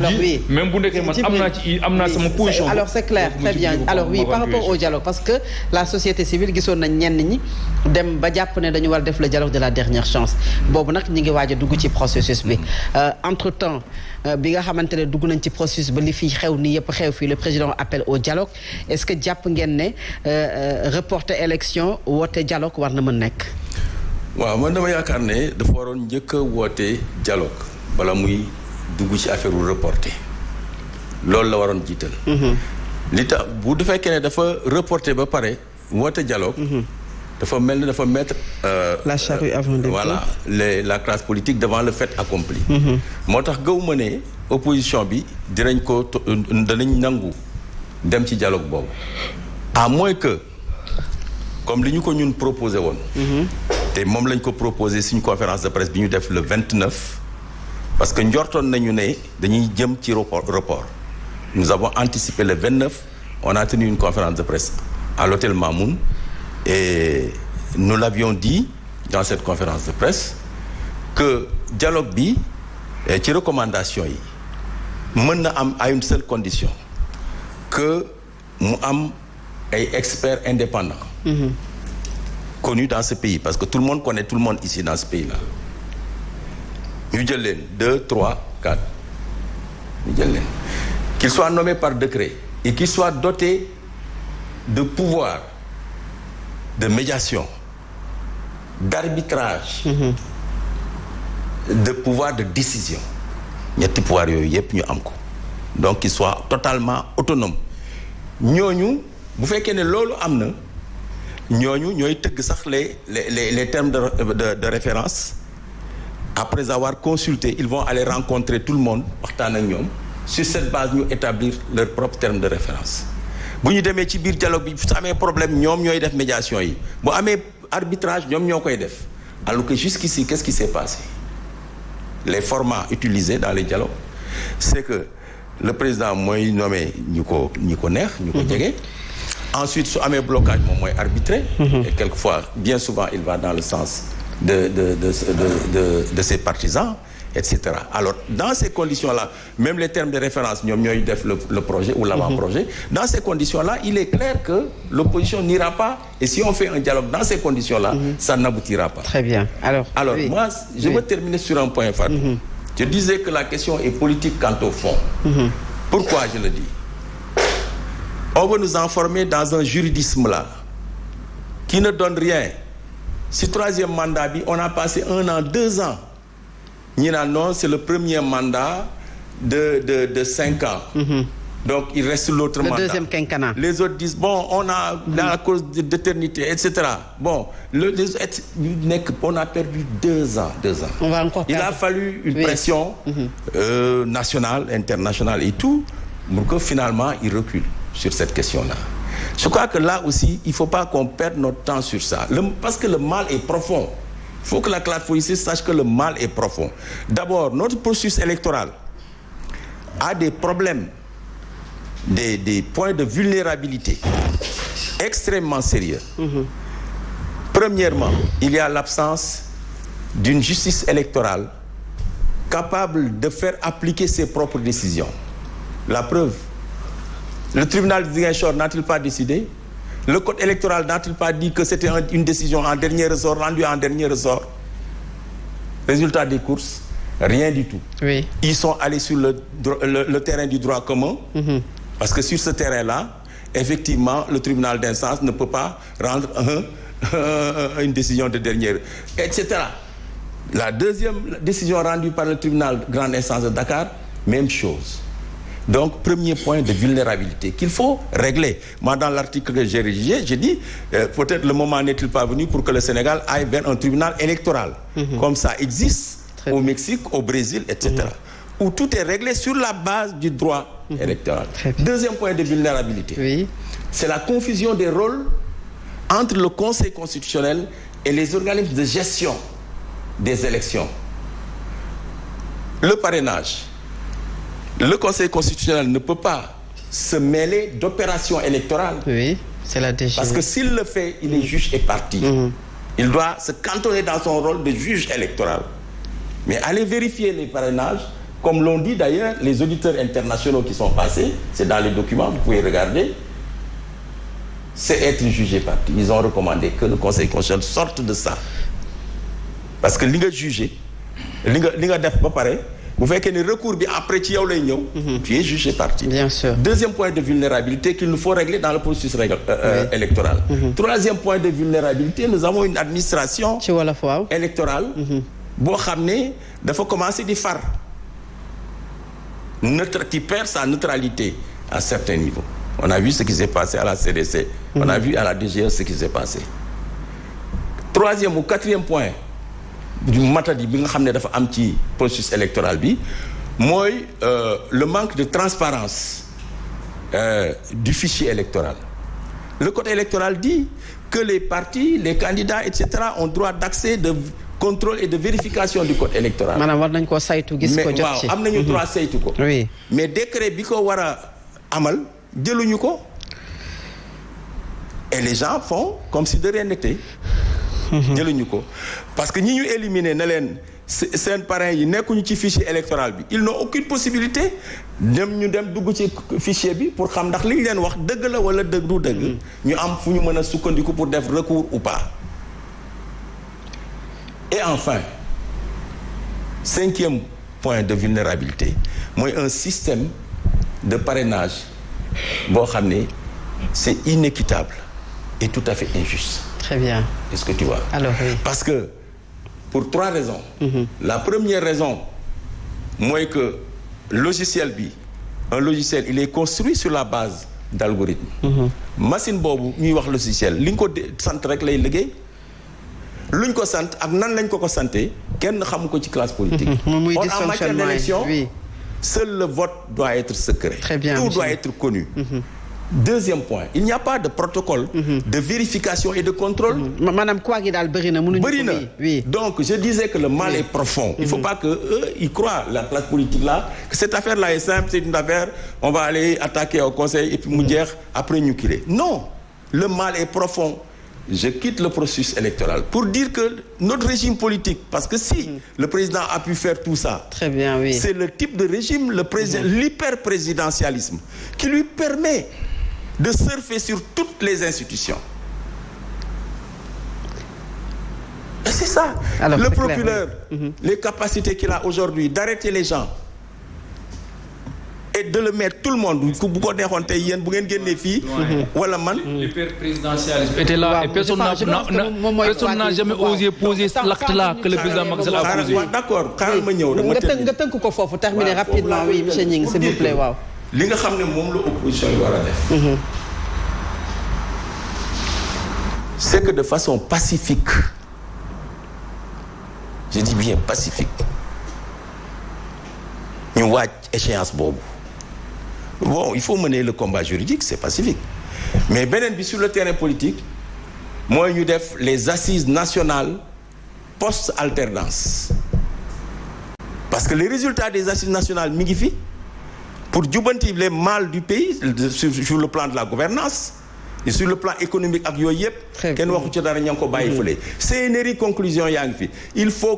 Alors, oui. Même bu nekkee man am naa sama position. Alors c'est clair, très bien. Alors oui, par rapport au dialogue, parce que la société civile gisoon nañ ñenn ñi dem ba jàpp ne dañu war def le dialogue de la dernière chance boobu nag ñi ngi waaj a dugg ci processus bi. Entre temps bi nga xamante ne dugg nañ ci processus ba li fii xew nii yëpp xew fii le président appelle au dialogue est-ce que jàpp ngeen ne reporter élection woote dialogue war na mën nekk. waaw man dama yaakaar ne dafa waroon njëkk a woote dialogue bala muy dugg ci affaire u reporté loolu la waroon jiital. li tax bu du fekkee ne dafa reporté ba pare woote dialogue. dafa mel ni dafa mettre. la charrue avant les bœufs. Voilà la classe politique devant le fait accompli. moo tax gëwuma ne opposition bi danañ nangu dem ci dialogue boobu. à moins que comme li ñu ko ñun proposé woon. te moom lañ ko proposé suñu conférence de presse bi ñu def le 29. parce que njortoon nañu ne dañuy jëm ci report nous avons anticipé le 29 on a tenu une conférence de presse à l'hôtel Mamoun et nous l'avions dit dans cette conférence de presse que dialogue bi ci recommandation yi mën na am à une seule condition que mu am ay experts indépendants connus dans ce pays parce que tout le monde connaît tout le monde ici dans ce pays-là ñu jël leen 2 3 4 ñu jël leen qu'ils soient nommés par décret et qu'ils soient dotés de pouvoir de médiation d'arbitrage de pouvoir de décision ñetti pouvoir yooyu yépp ñu am ko donc qu'ils soient totalement autonomes ñooñu bu fekkee ne loolu am na ñooñu ñooy tëgg sax les termes de référence. Après avoir consulté, ils vont aller rencontrer tout le monde waxtaan ak ñoom sur cette base ñu établir leur propre terme de référence bu ñu demee ci biir dialogue bi su amee problème ñoom ñooy def médiation yi bu amee arbitrage ñoom ñoo koy def alors que jusqu'ici qu'est-ce qui s'est passé les formats utilisés dans les dialogues c'est que le président mooy nommé ñi ko neex ñu ko jege ensuite su amee blocage moom mooy arbitrer et quelquefois bien souvent il va dans le sens de ses partisans, etc. Alors, dans ces conditions-là, même les termes de référence, ñoom ñooy def le projet ou l'avant-projet, dans ces conditions-là, il est clair que l'opposition n'ira pas. Et si on fait un dialogue dans ces conditions-là, ça n'aboutira pas. Très bien. Alors oui. Moi, je veux terminer sur un point, Fatou. Je disais que la question est politique quant au fond. Pourquoi je le dis? On veut nous enfermer dans un juridisme-là qui ne donne rien. Si troisième mandat bi on a passé 1 an 2 ans ñi naan non c'est le premier mandat de 5 ans. Donc il reste l'autre mandat. Le deuxième quinquennat. Les autres disent bon on a la cause d'éternité etc. Bon on a perdu 2 ans. On va encore il a fallu une pression nationale, internationale et tout pour que finalement il recule sur cette question-là. Je crois que là aussi, il ne faut pas qu'on perde notre temps sur ça. Parce que le mal est profond. Il faut que la classe politique sache que le mal est profond. D'abord, notre processus électoral a des problèmes, des points de vulnérabilité extrêmement sérieux. Premièrement, il y a l'absence d'une justice électorale capable de faire appliquer ses propres décisions. La preuve. Le tribunal de Ziguinchor n'a-t-il pas décidé? Le code électoral n'a-t-il pas dit que c'était une décision en dernier ressort, rendue en dernier ressort? Résultat des courses, rien du tout. Oui. Ils sont allés sur le terrain du droit commun, parce que sur ce terrain-là, effectivement, le tribunal d'instance ne peut pas rendre une décision de dernière, etc. La deuxième décision rendue par le tribunal grande instance de Dakar, même chose. Donc, premier point de vulnérabilité qu'il faut régler. Moi, dans l'article que j'ai rédigé, j'ai dit peut-être le moment n'est-il pas venu pour que le Sénégal aille vers un tribunal électoral. Comme ça existe au Mexique, au Brésil, etc. Où tout est réglé sur la base du droit électoral. Deuxième point de vulnérabilité. C'est la confusion des rôles entre le Conseil constitutionnel et les organismes de gestion des élections. Le parrainage. Le Conseil constitutionnel ne peut pas se mêler d'opérations électorales. Oui, c'est la DG. Parce que s'il le fait, il est juge et parti. Il doit se cantonner dans son rôle de juge électoral. Mais aller vérifier les parrainages comme l'ont dit d'ailleurs les auditeurs internationaux qui sont passés, c'est dans les documents, vous pouvez regarder, c'est être jugé parti. Ils ont recommandé que le Conseil constitutionnel sorte de ça. Parce que li nga jugé, li nga def ba pare, bu fekkee ne recours bi après ci yow lay ñëw, tu es jugé parti. Bien sûr. Deuxième point de vulnérabilité qu'il nous faut régler dans le processus électoral. Troisième point de vulnérabilité, nous avons une administration électorale boo xam ne dafa commencer di far. Qui perd sa neutralité à certains niveaux. On a vu ce qui s'est passé à la CDC. On a vu à la DGE ce qui s'est passé. Troisième ou quatrième point du matadi bi nga xam ne dafa am ci processus électoral bi mooy le manque de transparence du fichier électoral. Le code électoral dit que les partis, les candidats, etc. ont droit d'accès, de contrôle et de vérification du code électoral. maanaam war nañ koo saytu gis ko jot ci. waaw am nañu droit saytu ko. oui mais décret bi ko war a amal jëluñu ko. et les gens font comme si de rien n'était. jëluñu ko parce que ñi ñu éliminer na leen seen parrain yi nekkuñu ci fichier électoral bi ils n'ont aucune possibilité ñu dem dugg ci fichier bi pour xam ndax li ñu leen wax dëgg la wala dëgg du dëgg. ñu am fu ñu mën a sukkandiku pour def recours ou pas. Et enfin, cinquième point de vulnérabilité, mooy un système de parrainage boo xam ne c'est inéquitable et tout à fait injuste. Très bien. Est-ce que tu vois? Alors oui. Parce que pour trois raisons. La première raison mooy que logiciel bi, un logiciel, il est construit sur la base d'algorithmes. Machine boobu ñuy wax logiciel li nga ko sant rek lay liggéey. luñ ko sant ak nan lañ ko santé kenn xamu ko ci classe politique. muy en matière d'élection, oui. Seul le vote doit être secret. Très bien, tout monsieur. doit être connu. Deuxième point, il n'y a pas de protocole de vérification et de contrôle. Madame quoi gi daal bëri na mënuñu ko oui. Donc je disais que le mal est profond. Il ne faut pas que eux ils croient, la classe politique là, que cette affaire là est simple, c'est une affaire, on va aller attaquer au conseil et puis mu jeex après ñu kilee. Non, le mal est profond. Je quitte le processus électoral pour dire que notre régime politique, parce que si le président a pu faire tout ça, très bien, oui. C'est le type de régime, l'hyper-présidentialisme, qui lui permet de surfer sur toutes les institutions. Et c'est ça. Alors, le procureur, clair, oui. Les capacités qu'il a aujourd'hui d'arrêter les gens et de le mettre tout le monde bu ko neexoon tey yéen bu ngeen génnee fii wala man l'hyperprésidentialisme était là et personne n'a jamais osé poser l'acte là que le président Macky Sall a posé. D'accord xaaral ma ñëw nga tënk ko foofu terminer rapidement oui monsieur Gningue s'il vous plaît waaw. li nga xam ne moom la opposition yi war a def. C'est que de façon pacifique, je dis bien pacifique, ñu waaj échéance boobu. Bon, il faut mener le combat juridique, c'est pacifique. Mais beneen bi sur le terrain politique, mooy ñu def les assises nationales post-alternance. Parce que les résultats des assises nationales mi ngi fi pour jubanti les mal du pays sur le plan de la gouvernance et sur le plan économique ak yooyu yëpp kenn waxu ci dara ña ngi ko bàyyi fële. CNRI conclusion yaa ngi fi. Il faut